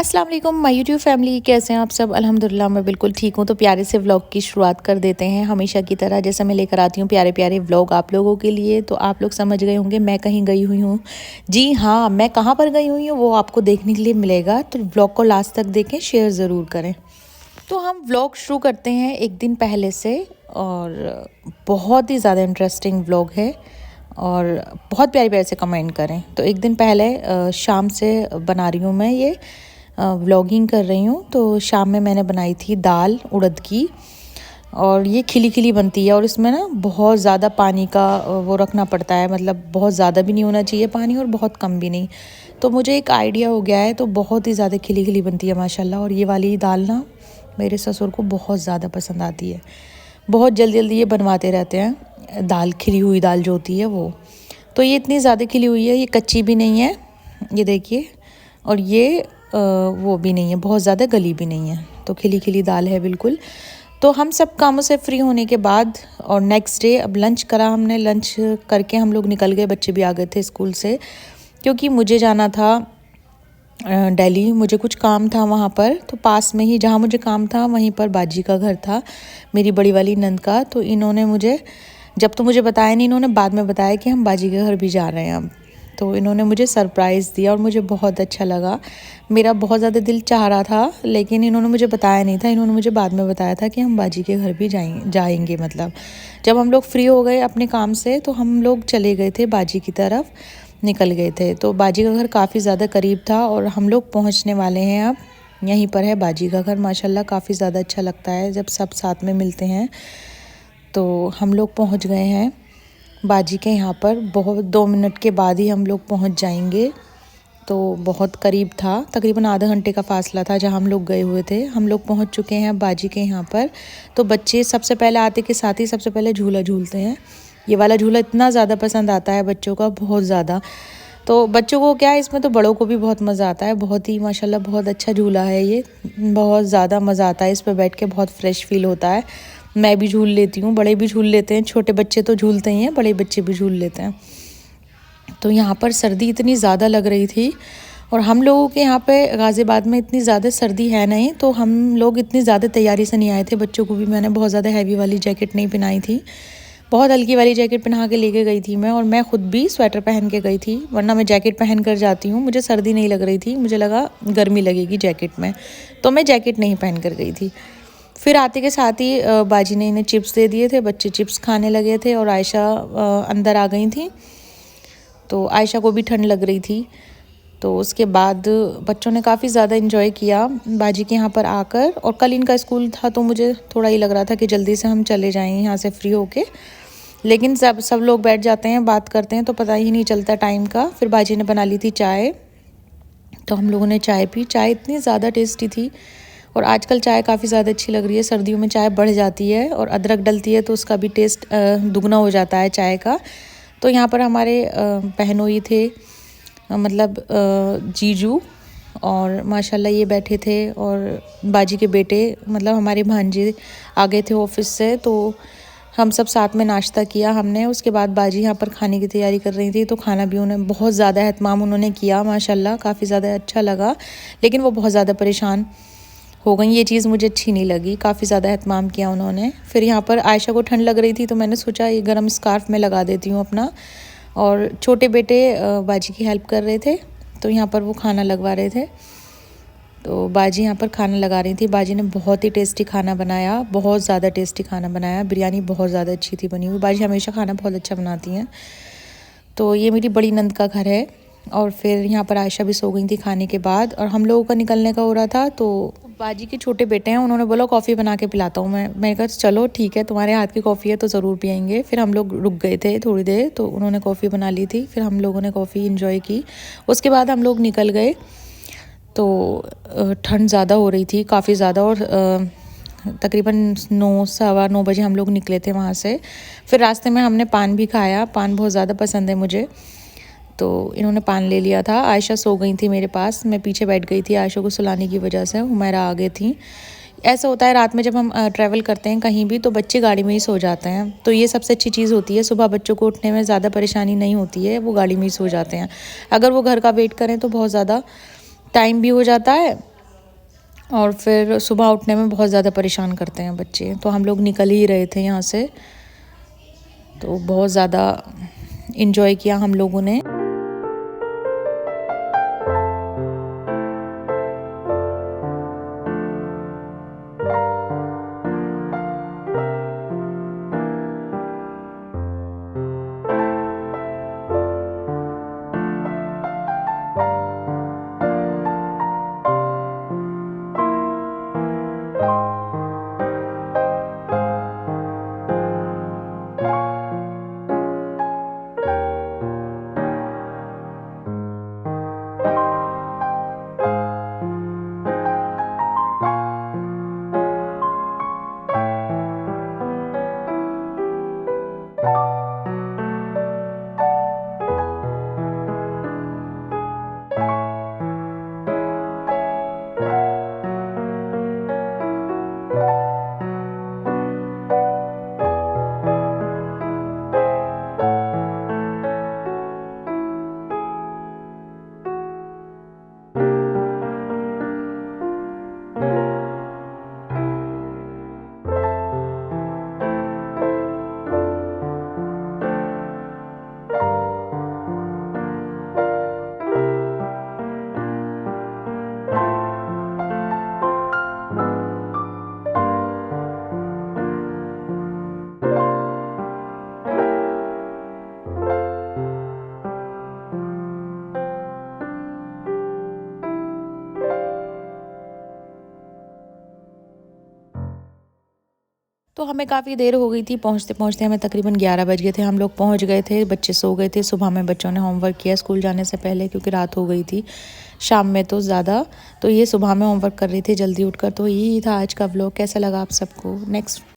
अस्सलाम वालेकुम my YouTube family, कैसे हैं आप सब। अल्हम्दुलिल्लाह मैं बिल्कुल ठीक हूँ। तो प्यारे से व्लॉग की शुरुआत कर देते हैं। हमेशा की तरह जैसे मैं लेकर आती हूँ प्यारे प्यारे व्लॉग आप लोगों के लिए। तो आप लोग समझ गए होंगे मैं कहीं गई हुई हूँ। जी हाँ, मैं कहाँ पर गई हुई हूँ वो आपको देखने के लिए मिलेगा। तो व्लॉग को लास्ट तक देखें, शेयर ज़रूर करें। तो हम व्लॉग शुरू करते हैं एक दिन पहले से, और बहुत ही ज़्यादा इंटरेस्टिंग व्लॉग है और बहुत प्यारे प्यारे से कमेंट करें। तो एक दिन पहले शाम से बना रही हूँ मैं ये व्लॉगिंग कर रही हूँ। तो शाम में मैंने बनाई थी दाल उड़द की, और ये खिली खिली बनती है और इसमें ना बहुत ज़्यादा पानी का वो रखना पड़ता है, मतलब बहुत ज़्यादा भी नहीं होना चाहिए पानी और बहुत कम भी नहीं। तो मुझे एक आइडिया हो गया है, तो बहुत ही ज़्यादा खिली खिली बनती है माशाल्लाह। और ये वाली दाल ना मेरे ससुर को बहुत ज़्यादा पसंद आती है, बहुत जल्दी जल्दी ये बनवाते रहते हैं दाल, खिली हुई दाल जो होती है वो। तो ये इतनी ज़्यादा खिली हुई है, ये कच्ची भी नहीं है, ये देखिए। और ये वो भी नहीं है, बहुत ज़्यादा गली भी नहीं है, तो खिली खिली दाल है बिल्कुल। तो हम सब कामों से फ्री होने के बाद और नेक्स्ट डे अब लंच करा हमने। लंच करके हम लोग निकल गए, बच्चे भी आ गए थे स्कूल से, क्योंकि मुझे जाना था दिल्ली। मुझे कुछ काम था वहाँ पर। तो पास में ही जहाँ मुझे काम था वहीं पर बाजी का घर था, मेरी बड़ी वाली नंद का। तो इन्होंने मुझे जब तो मुझे बताया नहीं, इन्होंने बाद में बताया कि हम बाजी के घर भी जा रहे हैं अब। तो इन्होंने मुझे सरप्राइज़ दिया और मुझे बहुत अच्छा लगा। मेरा बहुत ज़्यादा दिल चाह रहा था, लेकिन इन्होंने मुझे बताया नहीं था। इन्होंने मुझे बाद में बताया था कि हम बाजी के घर भी जाएंगे। मतलब जब हम लोग फ्री हो गए अपने काम से तो हम लोग चले गए थे बाजी की तरफ, निकल गए थे। तो बाजी का घर काफ़ी ज़्यादा करीब था और हम लोग पहुँचने वाले हैं अब। यहीं पर है बाजी का घर। माशाल्लाह काफ़ी ज़्यादा अच्छा लगता है जब सब साथ में मिलते हैं। तो हम लोग पहुँच गए हैं बाजी के यहाँ पर। बहुत 2 मिनट के बाद ही हम लोग पहुँच जाएंगे। तो बहुत करीब था, तकरीबन आधा घंटे का फासला था जहाँ हम लोग गए हुए थे। हम लोग पहुँच चुके हैं बाजी के यहाँ पर। तो बच्चे सबसे पहले आते के साथ ही सबसे पहले झूला झूलते हैं। ये वाला झूला इतना ज़्यादा पसंद आता है बच्चों का, बहुत ज़्यादा। तो बच्चों को क्या है, इसमें तो बड़ों को भी बहुत मज़ा आता है। बहुत ही माशाल्लाह बहुत अच्छा झूला है ये, बहुत ज़्यादा मज़ा आता है इस पर बैठ के, बहुत फ्रेश फील होता है। मैं भी झूल लेती हूँ, बड़े भी झूल लेते हैं, छोटे बच्चे तो झूलते ही हैं, बड़े बच्चे भी झूल लेते हैं। तो यहाँ पर सर्दी इतनी ज़्यादा लग रही थी, और हम लोगों के यहाँ पे गाज़ियाबाद में इतनी ज़्यादा सर्दी है नहीं, तो हम लोग इतनी ज़्यादा तैयारी से नहीं आए थे। बच्चों को भी मैंने बहुत ज़्यादा हैवी वाली जैकेट नहीं पहनाई थी, बहुत हल्की वाली जैकेट पहना के लेके गई थी मैं। और मैं ख़ुद भी स्वेटर पहन के गई थी, वरना मैं जैकेट पहन कर जाती हूँ। मुझे सर्दी नहीं लग रही थी, मुझे लगा गर्मी लगेगी जैकेट में, तो मैं जैकेट नहीं पहन कर गई थी। फिर आते के साथ ही बाजी ने इन्हें चिप्स दे दिए थे, बच्चे चिप्स खाने लगे थे और आयशा अंदर आ गई थी। तो आयशा को भी ठंड लग रही थी। तो उसके बाद बच्चों ने काफ़ी ज़्यादा इन्जॉय किया बाजी के यहाँ पर आकर। और कल इनका स्कूल था, तो मुझे थोड़ा ही लग रहा था कि जल्दी से हम चले जाएं यहाँ से फ्री होके, लेकिन सब लोग बैठ जाते हैं, बात करते हैं, तो पता ही नहीं चलता टाइम का। फिर बाजी ने बना ली थी चाय, तो हम लोगों ने चाय पी। चाय इतनी ज़्यादा टेस्टी थी, और आजकल चाय काफ़ी ज़्यादा अच्छी लग रही है। सर्दियों में चाय बढ़ जाती है और अदरक डलती है तो उसका भी टेस्ट दुगना हो जाता है चाय का। तो यहाँ पर हमारे बहनोई थे, मतलब जीजू, और माशाल्लाह ये बैठे थे। और बाजी के बेटे मतलब हमारे भांजे आ गए थे ऑफिस से, तो हम सब साथ में नाश्ता किया हमने। उसके बाद बाजी यहाँ पर खाने की तैयारी कर रही थी, तो खाना भी उन्हें बहुत ज़्यादा एहतमाम उन्होंने किया माशाल्लाह, काफ़ी ज़्यादा अच्छा लगा। लेकिन वो बहुत ज़्यादा परेशान हो गई, ये चीज़ मुझे अच्छी नहीं लगी, काफ़ी ज़्यादा एहतमाम किया उन्होंने। फिर यहाँ पर आयशा को ठंड लग रही थी, तो मैंने सोचा ये गर्म स्कार्फ में लगा देती हूँ अपना। और छोटे बेटे बाजी की हेल्प कर रहे थे, तो यहाँ पर वो खाना लगवा रहे थे। तो बाजी यहाँ पर खाना लगा रही थी। बाजी ने बहुत ही टेस्टी खाना बनाया, बहुत ज़्यादा टेस्टी खाना बनाया। बिरयानी बहुत ज़्यादा अच्छी थी बनी हुई। बाजी हमेशा खाना बहुत अच्छा बनाती हैं। तो ये मेरी बड़ी नंद का घर है। और फिर यहाँ पर आयशा भी सो गई थी खाने के बाद, और हम लोगों का निकलने का हो रहा था। तो बाजी के छोटे बेटे हैं, उन्होंने बोला कॉफ़ी बना के पिलाता हूँ मैं कहा चलो ठीक है, तुम्हारे हाथ की कॉफ़ी है तो ज़रूर पियेंगे। फिर हम लोग रुक गए थे थोड़ी देर, तो उन्होंने कॉफ़ी बना ली थी, फिर हम लोगों ने कॉफ़ी इंजॉय की। उसके बाद हम लोग निकल गए। तो ठंड ज़्यादा हो रही थी, काफ़ी ज़्यादा, और तकरीबन 9 सवा 9 बजे हम लोग निकले थे वहाँ से। फिर रास्ते में हमने पान भी खाया, पान बहुत ज़्यादा पसंद है मुझे, तो इन्होंने पान ले लिया था। आयशा सो गई थी मेरे पास, मैं पीछे बैठ गई थी आयशा को सुलाने की वजह से। हुमैरा आ गई थी। ऐसा होता है रात में जब हम ट्रैवल करते हैं कहीं भी, तो बच्चे गाड़ी में ही सो जाते हैं। तो ये सबसे अच्छी चीज़ होती है, सुबह बच्चों को उठने में ज़्यादा परेशानी नहीं होती है, वो गाड़ी में ही सो जाते हैं। अगर वो घर का वेट करें तो बहुत ज़्यादा टाइम भी हो जाता है, और फिर सुबह उठने में बहुत ज़्यादा परेशान करते हैं बच्चे। तो हम लोग निकल ही रहे थे यहाँ से, तो बहुत ज़्यादा इन्जॉय किया हम लोगों ने। तो हमें काफ़ी देर हो गई थी, पहुँचते पहुँचते हमें तकरीबन 11 बज गए थे। हम लोग पहुँच गए थे, बच्चे सो गए थे। सुबह में बच्चों ने होमवर्क किया स्कूल जाने से पहले, क्योंकि रात हो गई थी, शाम में तो ज़्यादा। तो ये सुबह में होमवर्क कर रही थी जल्दी उठकर। तो यही था आज का व्लॉग। कैसा लगा आप सबको? नेक्स्ट